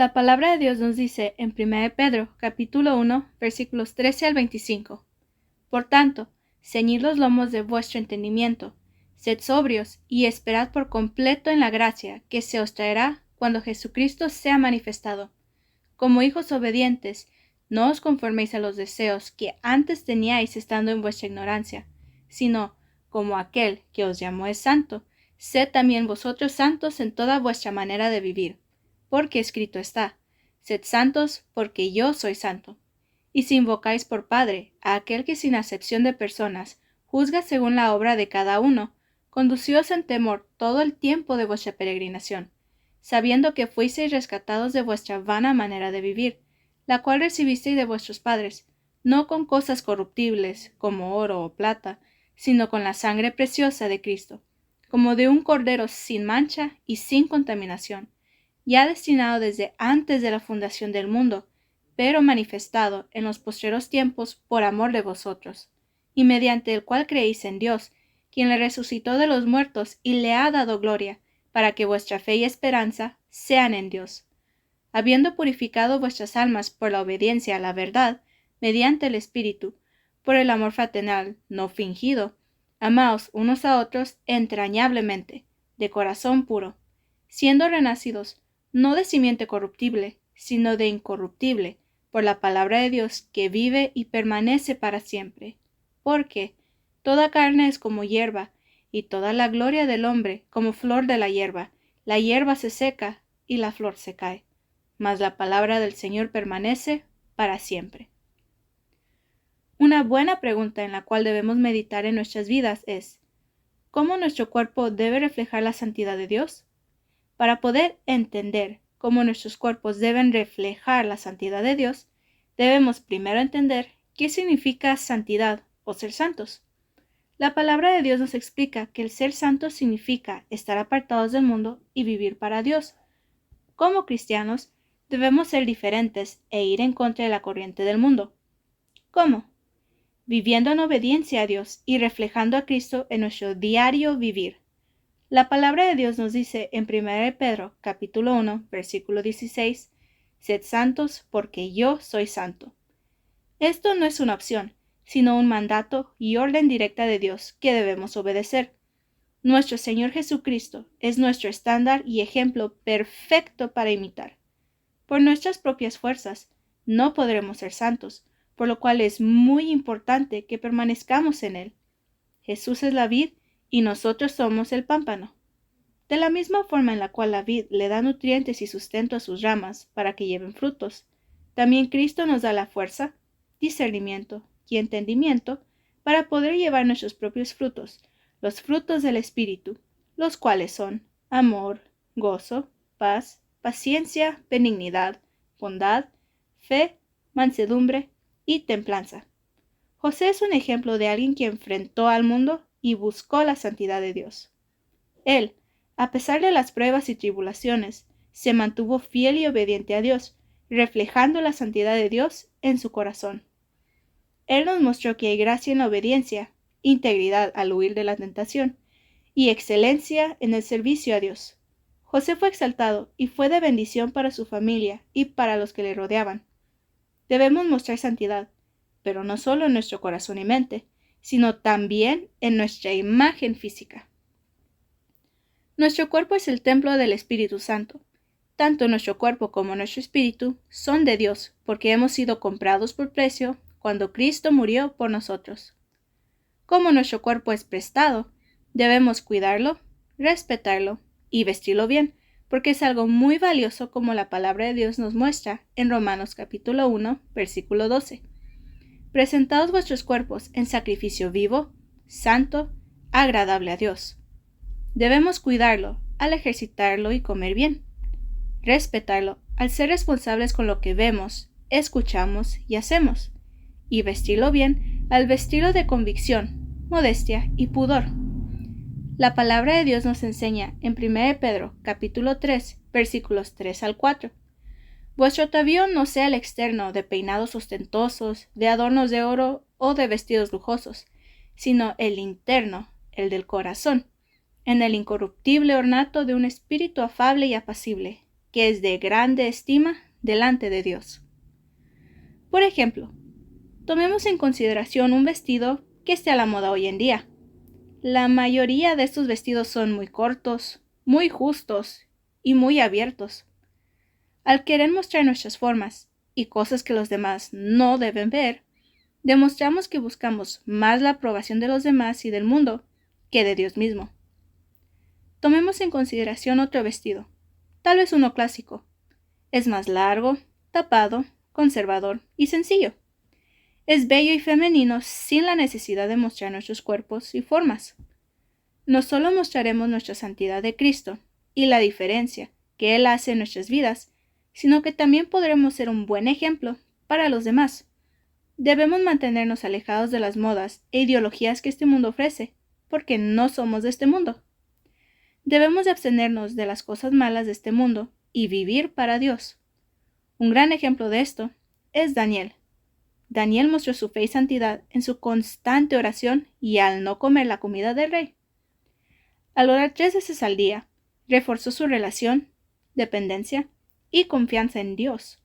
La palabra de Dios nos dice en 1 Pedro, capítulo 1, versículos 13 al 25. Por tanto, ceñid los lomos de vuestro entendimiento, sed sobrios y esperad por completo en la gracia que se os traerá cuando Jesucristo sea manifestado. Como hijos obedientes, no os conforméis a los deseos que antes teníais estando en vuestra ignorancia, sino, como aquel que os llamó es santo, sed también vosotros santos en toda vuestra manera de vivir. Porque escrito está, sed santos porque yo soy santo. Y si invocáis por Padre a aquel que sin acepción de personas juzga según la obra de cada uno, conducíos en temor todo el tiempo de vuestra peregrinación, sabiendo que fuisteis rescatados de vuestra vana manera de vivir, la cual recibisteis de vuestros padres, no con cosas corruptibles, como oro o plata, sino con la sangre preciosa de Cristo, como de un cordero sin mancha y sin contaminación, ya destinado desde antes de la fundación del mundo, pero manifestado en los postreros tiempos por amor de vosotros, y mediante el cual creéis en Dios, quien le resucitó de los muertos y le ha dado gloria, para que vuestra fe y esperanza sean en Dios. Habiendo purificado vuestras almas por la obediencia a la verdad, mediante el Espíritu, por el amor fraternal no fingido, amaos unos a otros entrañablemente, de corazón puro, siendo renacidos, no de simiente corruptible, sino de incorruptible, por la palabra de Dios que vive y permanece para siempre. Porque toda carne es como hierba, y toda la gloria del hombre como flor de la hierba se seca y la flor se cae, mas la palabra del Señor permanece para siempre. Una buena pregunta en la cual debemos meditar en nuestras vidas es, ¿cómo nuestro cuerpo debe reflejar la santidad de Dios? Para poder entender cómo nuestros cuerpos deben reflejar la santidad de Dios, debemos primero entender qué significa santidad o ser santos. La palabra de Dios nos explica que el ser santo significa estar apartados del mundo y vivir para Dios. Como cristianos, debemos ser diferentes e ir en contra de la corriente del mundo. ¿Cómo? Viviendo en obediencia a Dios y reflejando a Cristo en nuestro diario vivir. La palabra de Dios nos dice en 1 Pedro, capítulo 1, versículo 16, sed santos porque yo soy santo. Esto no es una opción, sino un mandato y orden directa de Dios que debemos obedecer. Nuestro Señor Jesucristo es nuestro estándar y ejemplo perfecto para imitar. Por nuestras propias fuerzas no podremos ser santos, por lo cual es muy importante que permanezcamos en Él. Jesús es la vid y nosotros somos el pámpano. De la misma forma en la cual la vid le da nutrientes y sustento a sus ramas para que lleven frutos, también Cristo nos da la fuerza, discernimiento y entendimiento para poder llevar nuestros propios frutos, los frutos del Espíritu, los cuales son amor, gozo, paz, paciencia, benignidad, bondad, fe, mansedumbre y templanza. José es un ejemplo de alguien que enfrentó al mundo y buscó la santidad de Dios. Él, a pesar de las pruebas y tribulaciones, se mantuvo fiel y obediente a Dios, reflejando la santidad de Dios en su corazón. Él nos mostró que hay gracia en la obediencia, integridad al huir de la tentación, y excelencia en el servicio a Dios. José fue exaltado y fue de bendición para su familia y para los que le rodeaban. Debemos mostrar santidad, pero no solo en nuestro corazón y mente, sino también en nuestra imagen física. Nuestro cuerpo es el templo del Espíritu Santo. Tanto nuestro cuerpo como nuestro espíritu son de Dios, porque hemos sido comprados por precio cuando Cristo murió por nosotros. Como nuestro cuerpo es prestado, debemos cuidarlo, respetarlo y vestirlo bien, porque es algo muy valioso como la palabra de Dios nos muestra en Romanos capítulo 1, versículo 12. Presentaos vuestros cuerpos en sacrificio vivo, santo, agradable a Dios. Debemos cuidarlo al ejercitarlo y comer bien. Respetarlo al ser responsables con lo que vemos, escuchamos y hacemos. Y vestirlo bien al vestirlo de convicción, modestia y pudor. La palabra de Dios nos enseña en 1 Pedro capítulo 3, versículos 3 al 4. Vuestro atavío no sea el externo de peinados ostentosos, de adornos de oro o de vestidos lujosos, sino el interno, el del corazón, en el incorruptible ornato de un espíritu afable y apacible, que es de grande estima delante de Dios. Por ejemplo, tomemos en consideración un vestido que esté a la moda hoy en día. La mayoría de estos vestidos son muy cortos, muy justos y muy abiertos. Al querer mostrar nuestras formas y cosas que los demás no deben ver, demostramos que buscamos más la aprobación de los demás y del mundo que de Dios mismo. Tomemos en consideración otro vestido, tal vez uno clásico. Es más largo, tapado, conservador y sencillo. Es bello y femenino sin la necesidad de mostrar nuestros cuerpos y formas. No solo mostraremos nuestra santidad de Cristo y la diferencia que Él hace en nuestras vidas, sino que también podremos ser un buen ejemplo para los demás. Debemos mantenernos alejados de las modas e ideologías que este mundo ofrece, porque no somos de este mundo. Debemos de abstenernos de las cosas malas de este mundo y vivir para Dios. Un gran ejemplo de esto es Daniel. Daniel mostró su fe y santidad en su constante oración y al no comer la comida del rey. Al orar 3 veces al día, reforzó su relación, dependencia y confianza en Dios.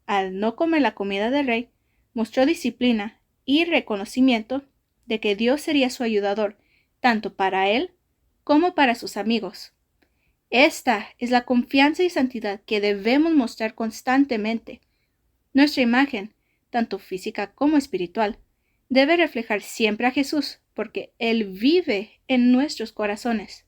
Al no comer la comida del rey, mostró disciplina y reconocimiento de que Dios sería su ayudador, tanto para él como para sus amigos. Esta es la confianza y santidad que debemos mostrar constantemente. Nuestra imagen, tanto física como espiritual, debe reflejar siempre a Jesús, porque Él vive en nuestros corazones.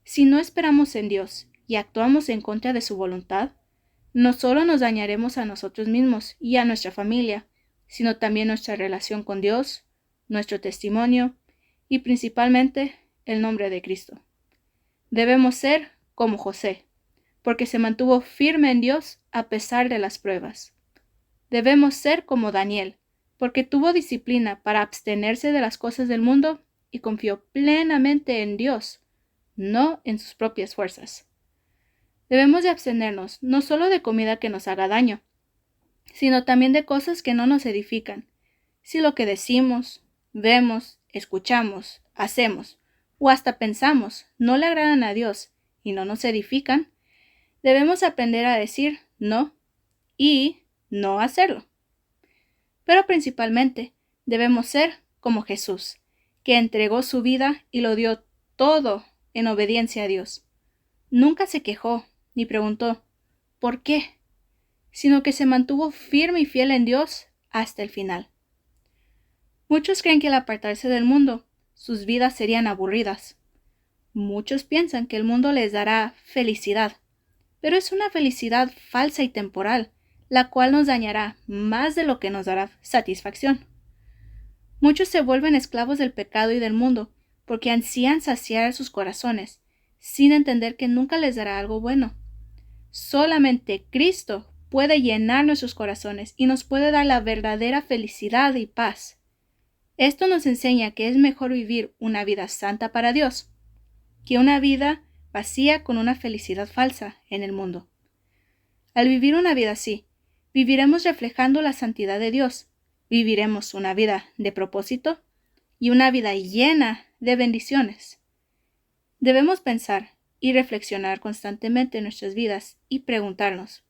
Si no esperamos en Dios y actuamos en contra de su voluntad, no solo nos dañaremos a nosotros mismos y a nuestra familia, sino también nuestra relación con Dios, nuestro testimonio y principalmente el nombre de Cristo. Debemos ser como José, porque se mantuvo firme en Dios a pesar de las pruebas. Debemos ser como Daniel, porque tuvo disciplina para abstenerse de las cosas del mundo y confió plenamente en Dios, no en sus propias fuerzas. Debemos de abstenernos no solo de comida que nos haga daño, sino también de cosas que no nos edifican. Si lo que decimos, vemos, escuchamos, hacemos o hasta pensamos no le agradan a Dios y no nos edifican, debemos aprender a decir no y no hacerlo. Pero principalmente debemos ser como Jesús, que entregó su vida y lo dio todo en obediencia a Dios. Nunca se quejó ni preguntó ¿por qué?, sino que se mantuvo firme y fiel en Dios hasta el final. Muchos creen que al apartarse del mundo, sus vidas serían aburridas. Muchos piensan que el mundo les dará felicidad, pero es una felicidad falsa y temporal, la cual nos dañará más de lo que nos dará satisfacción. Muchos se vuelven esclavos del pecado y del mundo, porque ansían saciar sus corazones, sin entender que nunca les dará algo bueno. Solamente Cristo puede llenar nuestros corazones y nos puede dar la verdadera felicidad y paz. Esto nos enseña que es mejor vivir una vida santa para Dios que una vida vacía con una felicidad falsa en el mundo. Al vivir una vida así, viviremos reflejando la santidad de Dios, viviremos una vida de propósito y una vida llena de bendiciones. Debemos pensar y reflexionar constantemente en nuestras vidas y preguntarnos,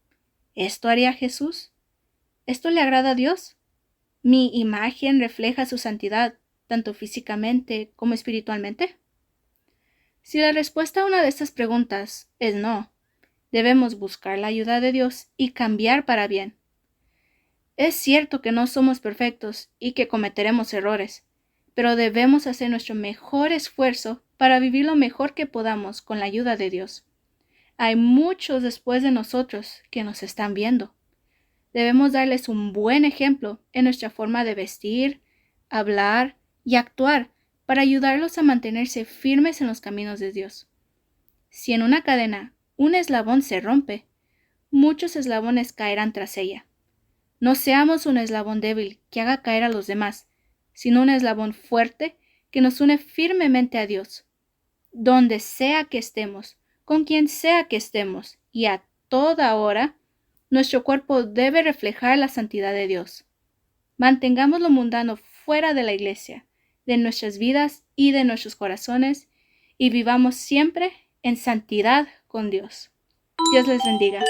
¿esto haría Jesús? ¿Esto le agrada a Dios? ¿Mi imagen refleja su santidad, tanto físicamente como espiritualmente? Si la respuesta a una de estas preguntas es no, debemos buscar la ayuda de Dios y cambiar para bien. Es cierto que no somos perfectos y que cometeremos errores, pero debemos hacer nuestro mejor esfuerzo para vivir lo mejor que podamos con la ayuda de Dios. Hay muchos después de nosotros que nos están viendo. Debemos darles un buen ejemplo en nuestra forma de vestir, hablar y actuar para ayudarlos a mantenerse firmes en los caminos de Dios. Si en una cadena un eslabón se rompe, muchos eslabones caerán tras ella. No seamos un eslabón débil que haga caer a los demás, sino un eslabón fuerte que nos une firmemente a Dios. Donde sea que estemos, con quien sea que estemos y a toda hora, nuestro cuerpo debe reflejar la santidad de Dios. Mantengamos lo mundano fuera de la iglesia, de nuestras vidas y de nuestros corazones, y vivamos siempre en santidad con Dios. Dios les bendiga.